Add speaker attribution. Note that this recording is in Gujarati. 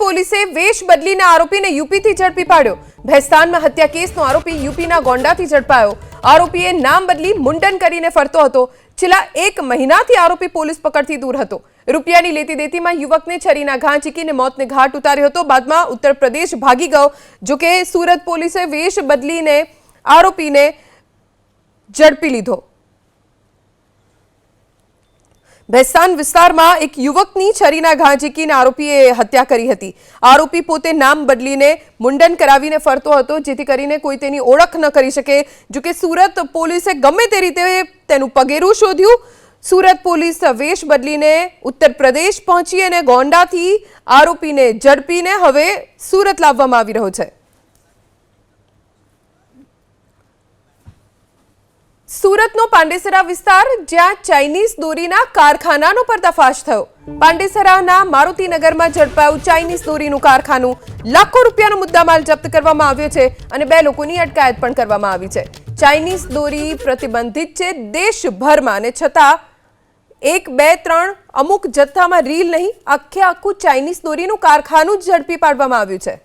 Speaker 1: પોલીસે વેશ બદલીને આરોપીને યુપીથી ઝડપી પાડ્યો। ભેસ્તાનમાં હત્યા કેસનો આરોપી યુપીના ગોંડાથી ઝડપાયો। આરોપીએ નામ બદલી મુંડન કરીને ફરતો હતો। છેલ્લા 1 મહિનાથી આરોપી પોલીસ પકડથી દૂર હતો। રૂપિયાની લેતી દેતીમાં યુવકને છરીના ઘા ઝીકીને મોતને ઘાટ ઉતાર્યો હતો। બાદમાં ઉત્તર પ્રદેશ ભાગી ગયો। જો કે સુરત પોલીસે વેશ બદલીને આરોપીને ઝડપી લીધો। ભેસ્તાન વિસ્તારમાં એક યુવકની છરીના ઘા ઝીકીને આરોપીએ હત્યા કરી હતી। આરોપી પોતે નામ બદલીને મુંડન કરાવીને ફરતો હતો, જેથી કરીને કોઈ તેની ઓળખ ન કરી શકે। જો કે સુરત પોલીસે ગમે તે રીતે તેનું પગેરું શોધ્યું। સુરત પોલીસ વેશ બદલીને ઉત્તર પ્રદેશ પહોંચી અને ગોંડાથી આરોપીને ઝડપીને હવે સુરત લાવવામાં આવી રહ્યો છે। સુરતનો પાંડેસરા વિસ્તાર, જ્યાં ચાઇનીઝ દોરીના કારખાનાનો પર્દાફાશ થયો। પાંડેસરાના મારુતિનગરમાં ઝડપાયું ચાઇનીઝ દોરીનું કારખાનું। લાખો રૂપિયાનો મુદ્દામાલ જપ્ત કરવામાં આવ્યો છે અને 2 લોકોની અટકાયત પણ કરવામાં આવી છે। ચાઇનીઝ દોરી પ્રતિબંધિત છે દેશભરમાં, અને છતાં 1, 2, 3 અમુક જથ્થામાં રીલ નહીં, આખું ચાઇનીઝ દોરીનું કારખાનું જ ઝડપી પાડવામાં આવ્યું છે।